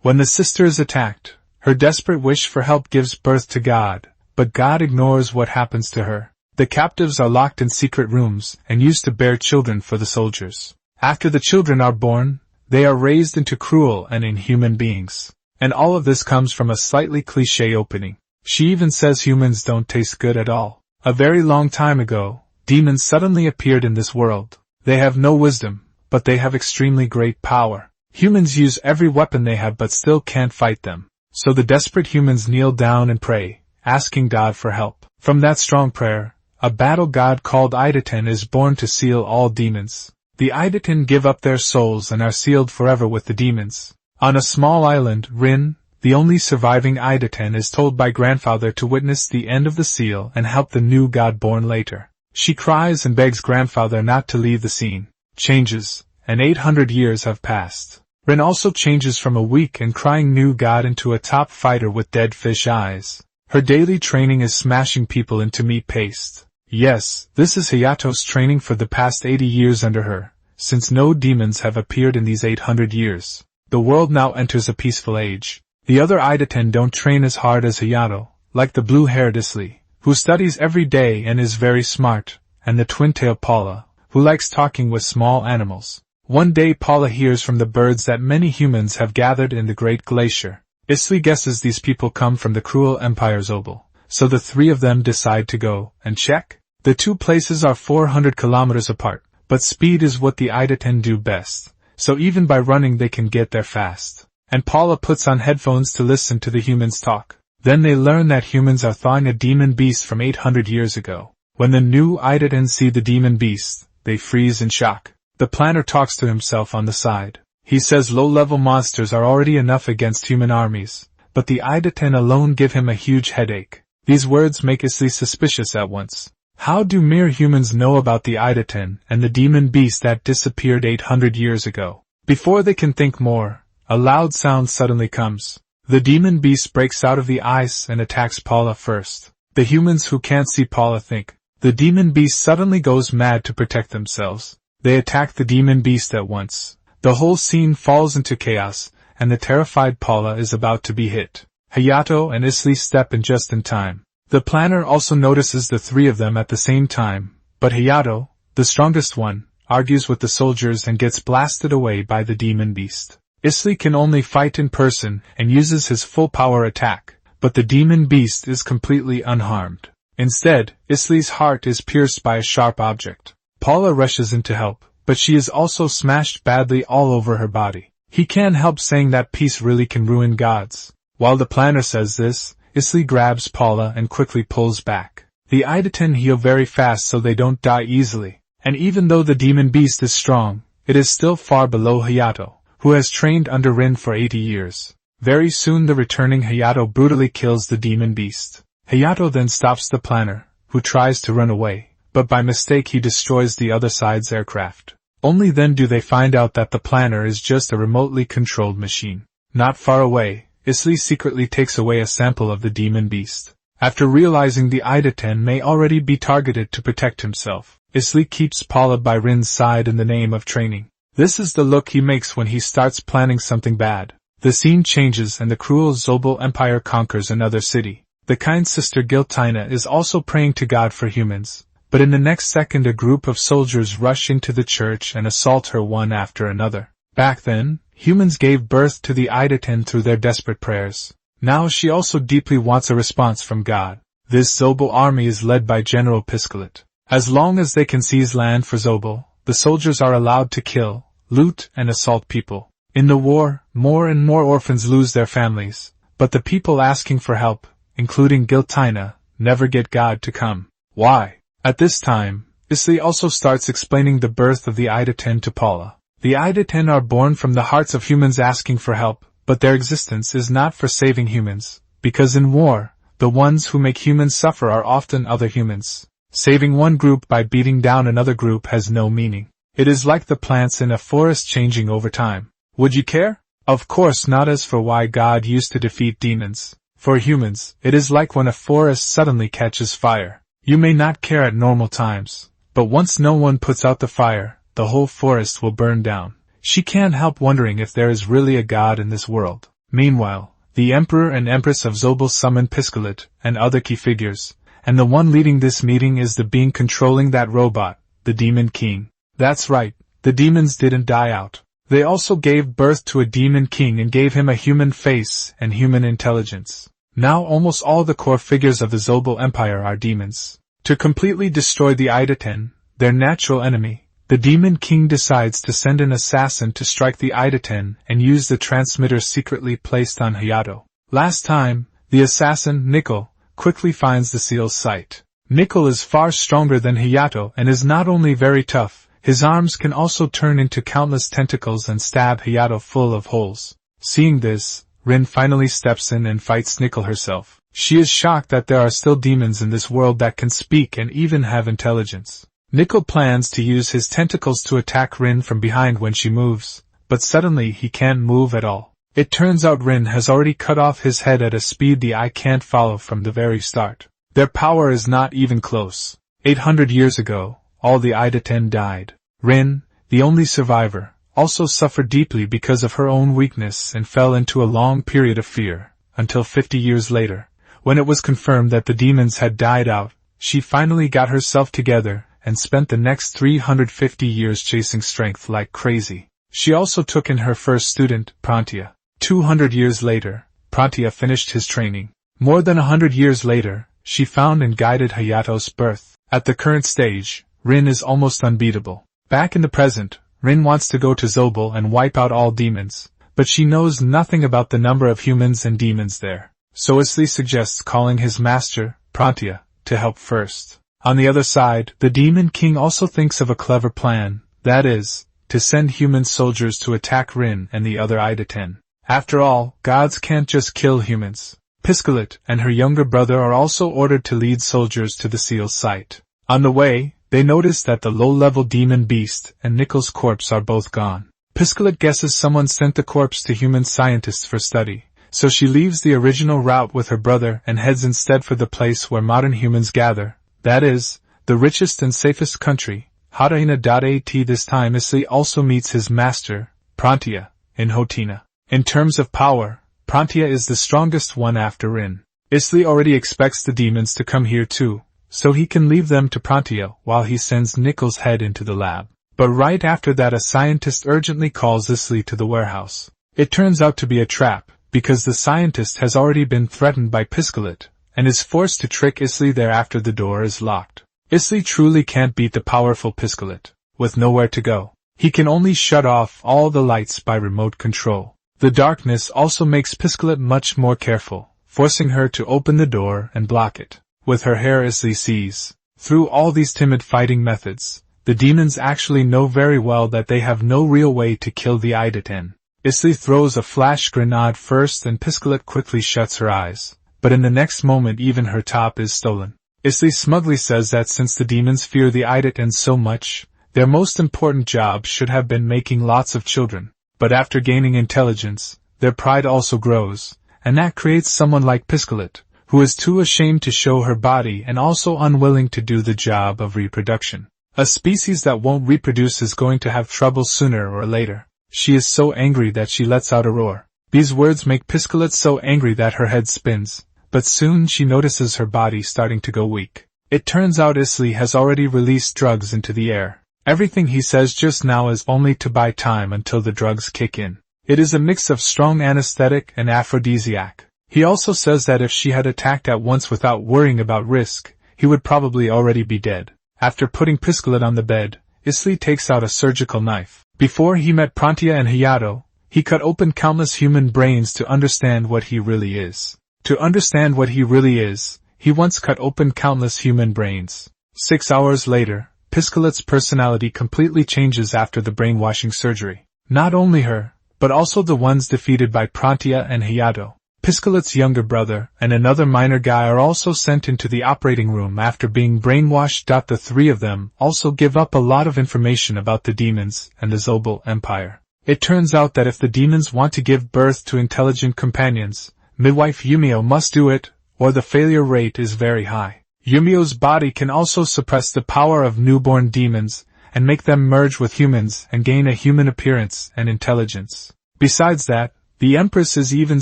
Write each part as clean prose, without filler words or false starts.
When the sister is attacked, her desperate wish for help gives birth to God, but God ignores what happens to her. The captives are locked in secret rooms and used to bear children for the soldiers. After the children are born, they are raised into cruel and inhuman beings. And all of this comes from a slightly cliché opening. She even says humans don't taste good at all. A very long time ago, demons suddenly appeared in this world. They have no wisdom, but they have extremely great power. Humans use every weapon they have but still can't fight them. So the desperate humans kneel down and pray, asking God for help. From that strong prayer, a battle god called Idaten is born to seal all demons. The Idaten give up their souls and are sealed forever with the demons. On a small island, Rin, the only surviving Idaten, is told by grandfather to witness the end of the seal and help the new god born later. She cries and begs grandfather not to leave the scene. Changes, and 800 years have passed. Rin also changes from a weak and crying new god into a top fighter with dead fish eyes. Her daily training is smashing people into meat paste. Yes, this is Hayato's training for the past 80 years under her, since no demons have appeared in these 800 years. The world now enters a peaceful age. The other Idaten don't train as hard as Hayato, like the blue-haired Isley, who studies every day and is very smart, and the twin-tail Paula, who likes talking with small animals. One day Paula hears from the birds that many humans have gathered in the Great Glacier. Isley guesses these people come from the cruel Empire Zobel, so the three of them decide to go and check. The two places are 400 kilometers apart, but speed is what the Idaten do best, so even by running they can get there fast. And Paula puts on headphones to listen to the humans talk. Then they learn that humans are thawing a demon beast from 800 years ago. When the new Idaten see the demon beast, they freeze in shock. The planner talks to himself on the side. He says low-level monsters are already enough against human armies, but the Idaten alone give him a huge headache. These words make Isley suspicious at once. How do mere humans know about the Idaten and the demon beast that disappeared 800 years ago? Before they can think more, a loud sound suddenly comes. The demon beast breaks out of the ice and attacks Paula first. The humans who can't see Paula think. The demon beast suddenly goes mad to protect themselves. They attack the demon beast at once. The whole scene falls into chaos, and the terrified Paula is about to be hit. Hayato and Isley step in just in time. The planner also notices the three of them at the same time, but Hayato, the strongest one, argues with the soldiers and gets blasted away by the demon beast. Isley can only fight in person and uses his full power attack, but the demon beast is completely unharmed. Instead, Isley's heart is pierced by a sharp object. Paula rushes in to help, but she is also smashed badly all over her body. He can't help saying that peace really can ruin gods. While the planner says this, Isley grabs Paula and quickly pulls back. The Idaten heal very fast so they don't die easily, and even though the demon beast is strong, it is still far below Hayato, who has trained under Rin for 80 years. Very soon the returning Hayato brutally kills the demon beast. Hayato then stops the planner, who tries to run away, but by mistake he destroys the other side's aircraft. Only then do they find out that the planner is just a remotely controlled machine. Not far away, Isley secretly takes away a sample of the demon beast. After realizing the Idaten may already be targeted to protect himself, Isley keeps Paula by Rin's side in the name of training. This is the look he makes when he starts planning something bad. The scene changes and the cruel Zobel Empire conquers another city. The kind sister Giltina is also praying to God for humans, but in the next second a group of soldiers rush into the church and assault her one after another. Back then, humans gave birth to the Idaten through their desperate prayers. Now she also deeply wants a response from God. This Zobel army is led by General Piscalet. As long as they can seize land for Zobel, the soldiers are allowed to kill, loot, and assault people. In the war, more and more orphans lose their families, but the people asking for help, including Giltina, never get God to come. Why? At this time, Isley also starts explaining the birth of the Idaten to Paula. The Idaten are born from the hearts of humans asking for help, but their existence is not for saving humans, because in war, the ones who make humans suffer are often other humans. Saving one group by beating down another group has no meaning. It is like the plants in a forest changing over time. Would you care? Of course not. As for why God used to defeat demons, for humans, it is like when a forest suddenly catches fire. You may not care at normal times, but once no one puts out the fire, the whole forest will burn down. She can't help wondering if there is really a God in this world. Meanwhile, the Emperor and Empress of Zobel summon Piskolet and other key figures, and the one leading this meeting is the being controlling that robot, the Demon King. That's right, the demons didn't die out. They also gave birth to a Demon King and gave him a human face and human intelligence. Now almost all the core figures of the Zobel Empire are demons. To completely destroy the Idaten, their natural enemy, the Demon King decides to send an assassin to strike the Idaten and use the transmitter secretly placed on Hayato. Last time, the assassin, Nickel, quickly finds the seal's site. Nickel is far stronger than Hayato and is not only very tough, his arms can also turn into countless tentacles and stab Hayato full of holes. Seeing this, Rin finally steps in and fights Nickel herself. She is shocked that there are still demons in this world that can speak and even have intelligence. Nickel plans to use his tentacles to attack Rin from behind when she moves, but suddenly he can't move at all. It turns out Rin has already cut off his head at a speed the eye can't follow from the very start. Their power is not even close. 800 years ago, all the Idaten died. Rin, the only survivor, also suffered deeply because of her own weakness and fell into a long period of fear, until 50 years later, when it was confirmed that the demons had died out, she finally got herself together and spent the next 350 years chasing strength like crazy. She also took in her first student, Prantia. 200 years later, Prantia finished his training. More than 100 years later, she found and guided Hayato's birth. At the current stage, Rin is almost unbeatable. Back in the present, Rin wants to go to Zobel and wipe out all demons, but she knows nothing about the number of humans and demons there. So Isli suggests calling his master, Prantia, to help first. On the other side, the Demon King also thinks of a clever plan, that is, to send human soldiers to attack Rin and the other Idaten. After all, gods can't just kill humans. Piskolet and her younger brother are also ordered to lead soldiers to the seal's site. On the way, they notice that the low-level demon beast and Nickel's corpse are both gone. Piskolet guesses someone sent the corpse to human scientists for study, so she leaves the original route with her brother and heads instead for the place where modern humans gather. That is, the richest and safest country, Hotaina.at. This time Isli also meets his master, Prantia, in Hotina. In terms of power, Prantia is the strongest one after Rin. Isli already expects the demons to come here too, so he can leave them to Prantia while he sends Nickel's head into the lab. But right after that a scientist urgently calls Isli to the warehouse. It turns out to be a trap, because the scientist has already been threatened by Piskolet, and is forced to trick Isli there after the door is locked. Isli truly can't beat the powerful Piskolet. With nowhere to go, he can only shut off all the lights by remote control. The darkness also makes Piskolet much more careful, forcing her to open the door and block it. With her hair Isli sees. Through all these timid fighting methods, the demons actually know very well that they have no real way to kill the Idaten. Isli throws a flash grenade first and Piskolet quickly shuts her eyes. But in the next moment even her top is stolen. Isli smugly says that since the demons fear the Idaten so much, their most important job should have been making lots of children. But after gaining intelligence, their pride also grows, and that creates someone like Piskolet, who is too ashamed to show her body and also unwilling to do the job of reproduction. A species that won't reproduce is going to have trouble sooner or later. She is so angry that she lets out a roar. These words make Piskolet so angry that her head spins. But soon she notices her body starting to go weak. It turns out Isli has already released drugs into the air. Everything he says just now is only to buy time until the drugs kick in. It is a mix of strong anesthetic and aphrodisiac. He also says that if she had attacked at once without worrying about risk, he would probably already be dead. After putting Piskolet on the bed, Isli takes out a surgical knife. Before he met Prantia and Hayato, he cut open countless human brains to understand what he really is. To understand what he really is, he once cut open countless human brains. 6 hours later, Piskolet's personality completely changes after the brainwashing surgery. Not only her, but also the ones defeated by Prantia and Hayato. Piskolet's younger brother and another minor guy are also sent into the operating room after being brainwashed. The three of them also give up a lot of information about the demons and the Zobel Empire. It turns out that if the demons want to give birth to intelligent companions, midwife Yumio must do it, or the failure rate is very high. Yumio's body can also suppress the power of newborn demons, and make them merge with humans and gain a human appearance and intelligence. Besides that, The Empress is even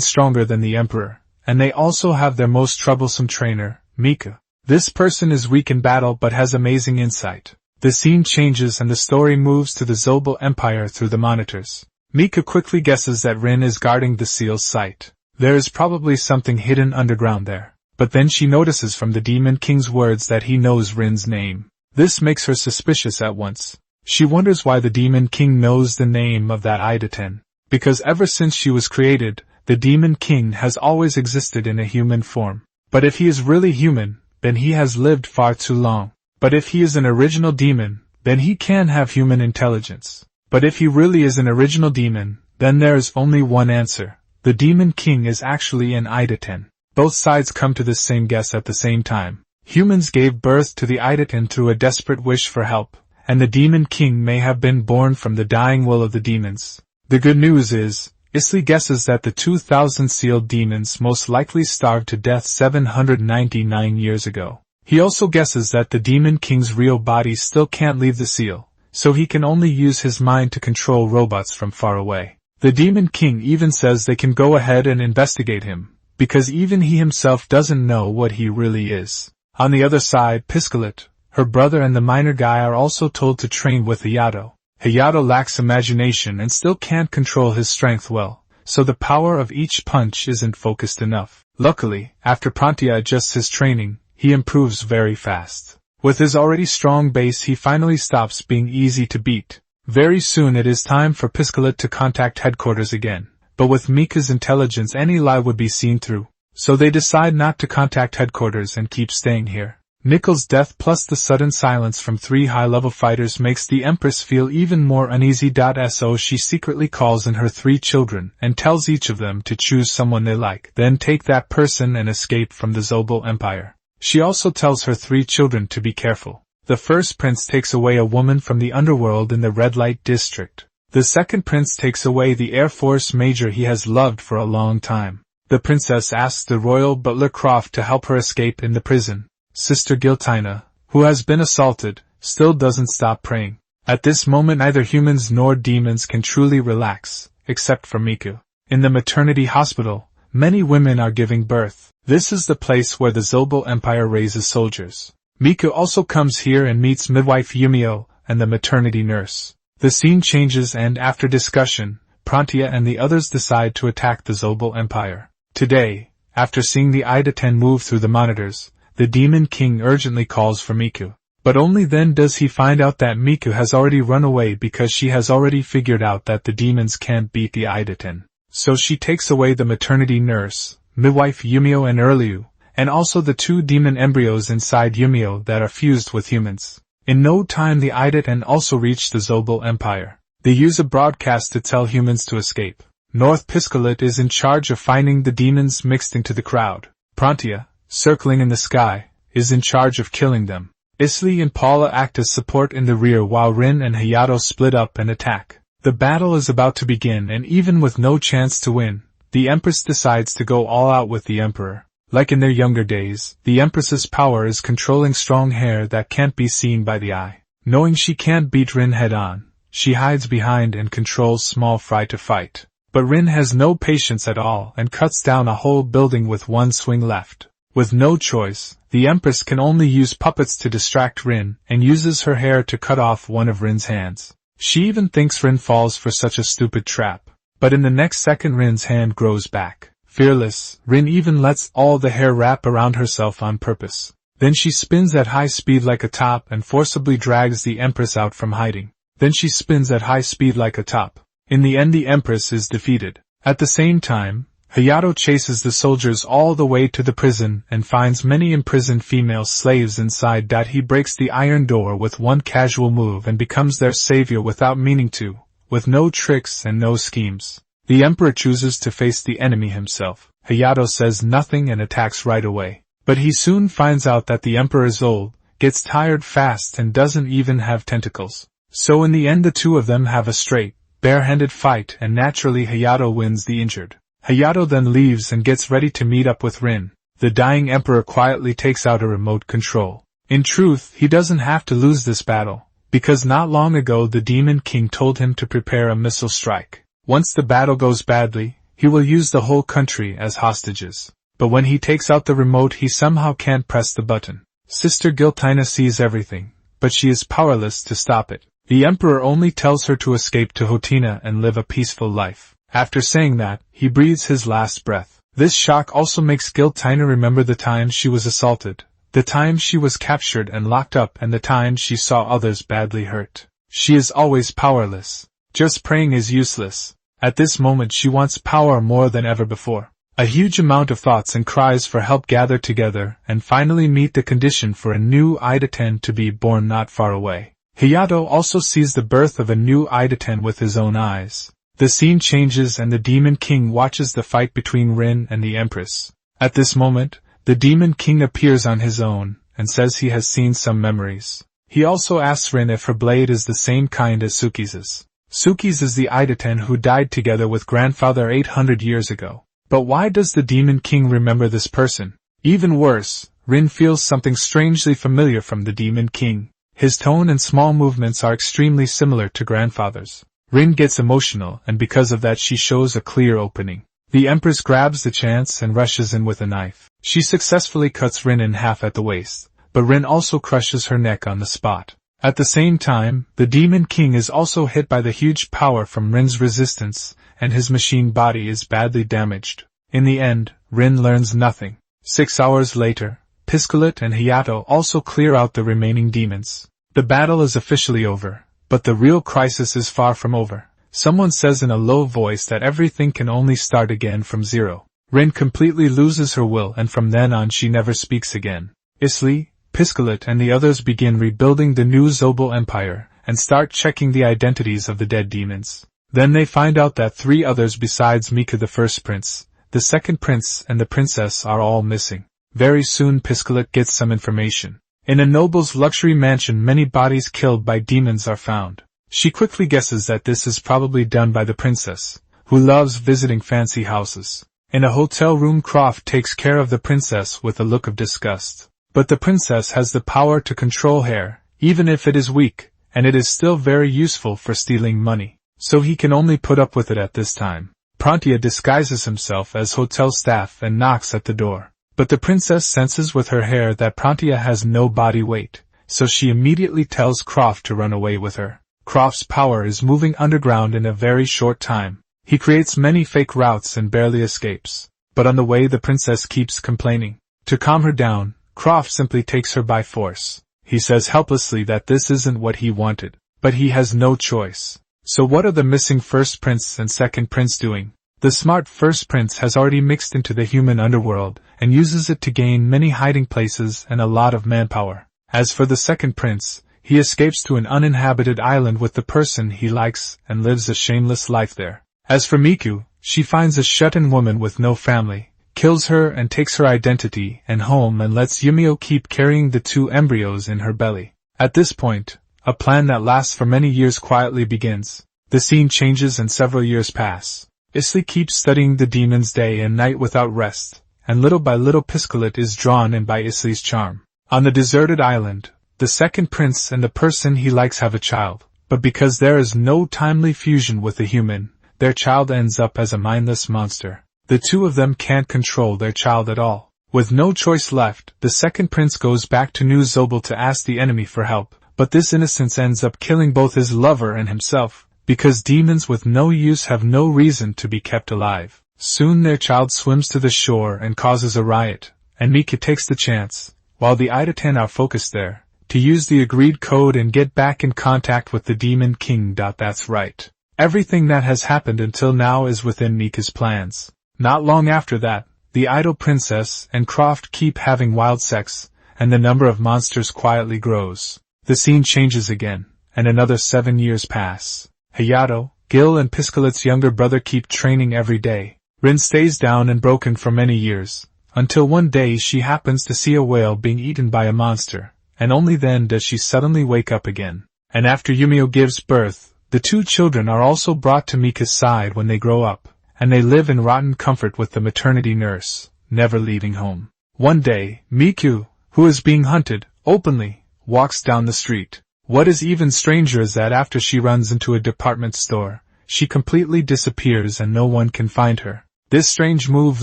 stronger than the Emperor, and they also have their most troublesome trainer, Mika. This person is weak in battle but has amazing insight. The scene changes and the story moves to the Zobel Empire through the monitors. Mika quickly guesses that Rin is guarding the seal's site. There is probably something hidden underground there. But then she notices from the Demon King's words that he knows Rin's name. This makes her suspicious at once. She wonders why the Demon King knows the name of that Idaten. Because ever since she was created, the Demon King has always existed in a human form. But if he is really human, then he has lived far too long. But if he is an original demon, then he can have human intelligence. But if he really is an original demon, then there is only one answer. The Demon King is actually an Idaten. Both sides come to this same guess at the same time. Humans gave birth to the Idaten through a desperate wish for help, and the Demon King may have been born from the dying will of the demons. The good news is, Isley guesses that the 2,000 sealed demons most likely starved to death 799 years ago. He also guesses that the Demon King's real body still can't leave the seal, so he can only use his mind to control robots from far away. The Demon King even says they can go ahead and investigate him, because even he himself doesn't know what he really is. On the other side, Piscalet, her brother and the miner guy are also told to train with Hayato. Hayato lacks imagination and still can't control his strength well, so the power of each punch isn't focused enough. Luckily, after Prantia adjusts his training, he improves very fast. With his already strong base he finally stops being easy to beat. Very soon it is time for Piscalet to contact headquarters again, but with Mika's intelligence any lie would be seen through, so they decide not to contact headquarters and keep staying here. Nickel's death plus the sudden silence from 3 high-level fighters makes the Empress feel even more uneasy. So she secretly calls in her 3 children and tells each of them to choose someone they like, then take that person and escape from the Zobel Empire. She also tells her 3 children to be careful. The first prince takes away a woman from the underworld in the red light district. The second prince takes away the Air Force major he has loved for a long time. The princess asks the royal butler Croft to help her escape in the prison. Sister Giltina, who has been assaulted, still doesn't stop praying. At this moment neither humans nor demons can truly relax, except for Miku. In the maternity hospital, many women are giving birth. This is the place where the Zobel Empire raises soldiers. Miku also comes here and meets midwife Yumio and the maternity nurse. The scene changes and after discussion, Prantia and the others decide to attack the Zobel Empire. Today, after seeing the Idaten move through the monitors, the Demon King urgently calls for Miku. But only then does he find out that Miku has already run away because she has already figured out that the demons can't beat the Idaten. So she takes away the maternity nurse, midwife Yumio and Erliu, and also the 2 demon embryos inside Yumio that are fused with humans. In no time the Idaten also reach the Zobel Empire. They use a broadcast to tell humans to escape. North Piscalet is in charge of finding the demons mixed into the crowd. Prantia, circling in the sky, is in charge of killing them. Isley and Paula act as support in the rear while Rin and Hayato split up and attack. The battle is about to begin and even with no chance to win, the Empress decides to go all out with the Emperor. Like in their younger days, the Empress's power is controlling strong hair that can't be seen by the eye. Knowing she can't beat Rin head-on, she hides behind and controls Small Fry to fight. But Rin has no patience at all and cuts down a whole building with one swing left. With no choice, the Empress can only use puppets to distract Rin and uses her hair to cut off one of Rin's hands. She even thinks Rin falls for such a stupid trap. But in the next second Rin's hand grows back. Fearless, Rin even lets all the hair wrap around herself on purpose. Then she spins at high speed like a top and forcibly drags the Empress out from hiding. Then she spins at high speed like a top. In the end the Empress is defeated. At the same time, Hayato chases the soldiers all the way to the prison and finds many imprisoned female slaves inside. He breaks the iron door with one casual move and becomes their savior without meaning to, with no tricks and no schemes. The Emperor chooses to face the enemy himself. Hayato says nothing and attacks right away. But he soon finds out that the Emperor is old, gets tired fast and doesn't even have tentacles. So in the end the two of them have a straight, bare-handed fight and naturally Hayato wins the injured. Hayato then leaves and gets ready to meet up with Rin. The dying Emperor quietly takes out a remote control. In truth, he doesn't have to lose this battle, because not long ago the Demon King told him to prepare a missile strike. Once the battle goes badly, he will use the whole country as hostages. But when he takes out the remote he somehow can't press the button. Sister Giltina sees everything, but she is powerless to stop it. The Emperor only tells her to escape to Hotina and live a peaceful life. After saying that, he breathes his last breath. This shock also makes Giltina remember the time she was assaulted, the time she was captured and locked up, and the time she saw others badly hurt. She is always powerless. Just praying is useless. At this moment she wants power more than ever before. A huge amount of thoughts and cries for help gather together and finally meet the condition for a new Idaten to be born not far away. Hayato also sees the birth of a new Idaten with his own eyes. The scene changes and the Demon King watches the fight between Rin and the Empress. At this moment, the Demon King appears on his own and says he has seen some memories. He also asks Rin if her blade is the same kind as Suki's. Suki's is the Idaten who died together with grandfather 800 years ago. But why does the Demon King remember this person? Even worse, Rin feels something strangely familiar from the Demon King. His tone and small movements are extremely similar to grandfather's. Rin gets emotional, and because of that she shows a clear opening. The Empress grabs the chance and rushes in with a knife. She successfully cuts Rin in half at the waist, but Rin also crushes her neck on the spot. At the same time, the Demon King is also hit by the huge power from Rin's resistance, and his machine body is badly damaged. In the end, Rin learns nothing. 6 hours later, Piscalet and Hayato also clear out the remaining demons. The battle is officially over, but the real crisis is far from over. Someone says in a low voice that everything can only start again from zero. Rin completely loses her will and from then on she never speaks again. Isli, Piscalet and the others begin rebuilding the new Zobel Empire and start checking the identities of the dead demons. Then they find out that 3 others besides Mika the first prince, the second prince and the princess are all missing. Very soon Piscalet gets some information. In a noble's luxury mansion many bodies killed by demons are found. She quickly guesses that this is probably done by the princess, who loves visiting fancy houses. In a hotel room Croft takes care of the princess with a look of disgust. But the princess has the power to control hair, even if it is weak, and it is still very useful for stealing money. So he can only put up with it at this time. Prantia disguises himself as hotel staff and knocks at the door. But the princess senses with her hair that Prantia has no body weight, so she immediately tells Croft to run away with her. Croft's power is moving underground in a very short time. He creates many fake routes and barely escapes. But on the way the princess keeps complaining. To calm her down, Croft simply takes her by force. He says helplessly that this isn't what he wanted, but he has no choice. So what are the missing first prince and second prince doing? The smart first prince has already mixed into the human underworld, and uses it to gain many hiding places and a lot of manpower. As for the second prince, he escapes to an uninhabited island with the person he likes and lives a shameless life there. As for Miku, she finds a shut-in woman with no family, kills her and takes her identity and home and lets Yumio keep carrying the 2 embryos in her belly. At this point, a plan that lasts for many years quietly begins. The scene changes and several years pass. Isli keeps studying the demons day and night without rest, and little by little Piscalet is drawn in by Isli's charm. On the deserted island, the second prince and the person he likes have a child, but because there is no timely fusion with the human, their child ends up as a mindless monster. The 2 of them can't control their child at all. With no choice left, the second prince goes back to New Zobel to ask the enemy for help, but this innocence ends up killing both his lover and himself, because demons with no use have no reason to be kept alive. Soon their child swims to the shore and causes a riot, and Mika takes the chance, while the Idaten are focused there, to use the agreed code and get back in contact with the Demon King. That's right. Everything that has happened until now is within Mika's plans. Not long after that, the idol princess and Croft keep having wild sex, and the number of monsters quietly grows. The scene changes again, and another 7 years pass. Hayato, Gil and Piscalet's younger brother keep training every day. Rin stays down and broken for many years, until one day she happens to see a whale being eaten by a monster, and only then does she suddenly wake up again. And after Yumio gives birth, the 2 children are also brought to Mika's side when they grow up, and they live in rotten comfort with the maternity nurse, never leaving home. One day, Miku, who is being hunted, openly, walks down the street. What is even stranger is that after she runs into a department store, she completely disappears and no one can find her. This strange move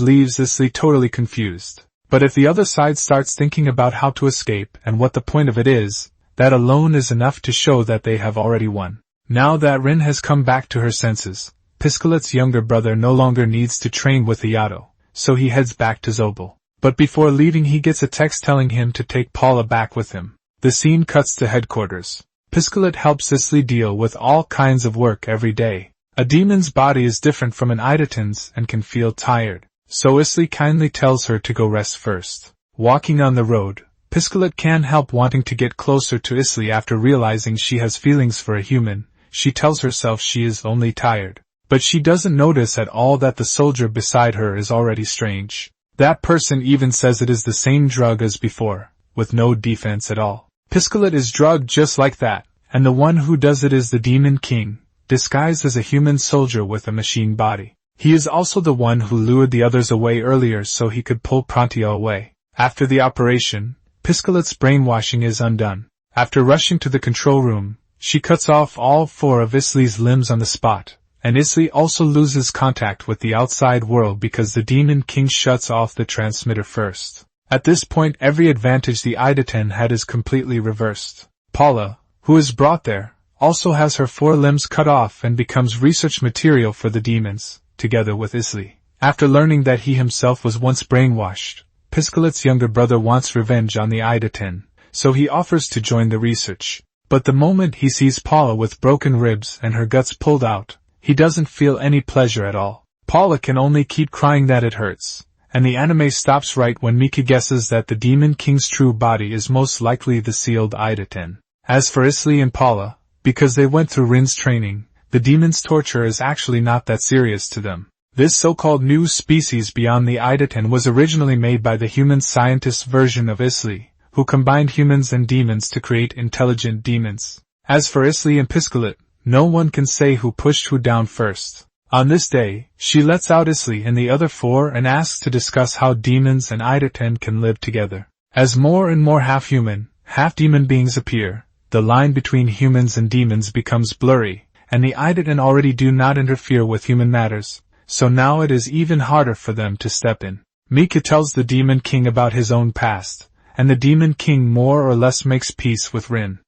leaves Isley totally confused. But if the other side starts thinking about how to escape and what the point of it is, that alone is enough to show that they have already won. Now that Rin has come back to her senses, Piscalet's younger brother no longer needs to train with Iato, so he heads back to Zobel. But before leaving he gets a text telling him to take Paula back with him. The scene cuts to headquarters. Piscalet helps Isley deal with all kinds of work every day. A demon's body is different from an Idaten's and can feel tired, so Isley kindly tells her to go rest first. Walking on the road, Piscalet can't help wanting to get closer to Isley after realizing she has feelings for a human. She tells herself she is only tired. But she doesn't notice at all that the soldier beside her is already strange. That person even says it is the same drug as before, with no defense at all. Piscalet is drugged just like that, and the one who does it is the Demon King, disguised as a human soldier with a machine body. He is also the one who lured the others away earlier so he could pull Prantio away. After the operation, Piscalet's brainwashing is undone. After rushing to the control room, she cuts off all 4 of Isley's limbs on the spot, and Isley also loses contact with the outside world because the Demon King shuts off the transmitter first. At this point every advantage the Idaten had is completely reversed. Paula, who is brought there, also has her 4 limbs cut off and becomes research material for the demons, together with Isley. After learning that he himself was once brainwashed, Piscalet's younger brother wants revenge on the Idaten, so he offers to join the research. But the moment he sees Paula with broken ribs and her guts pulled out, he doesn't feel any pleasure at all. Paula can only keep crying that it hurts, and the anime stops right when Mika guesses that the Demon King's true body is most likely the sealed Idaten. As for Isley and Paula, because they went through Rin's training, the demon's torture is actually not that serious to them. This so-called new species beyond the Idaten was originally made by the human scientist version of Isley, who combined humans and demons to create intelligent demons. As for Isley and Piscalet, no one can say who pushed who down first. On this day, she lets out Isley and the other 4 and asks to discuss how demons and Idaten can live together. As more and more half-human, half-demon beings appear, the line between humans and demons becomes blurry, and the Idaten already do not interfere with human matters, so now it is even harder for them to step in. Mika tells the Demon King about his own past, and the Demon King more or less makes peace with Rin.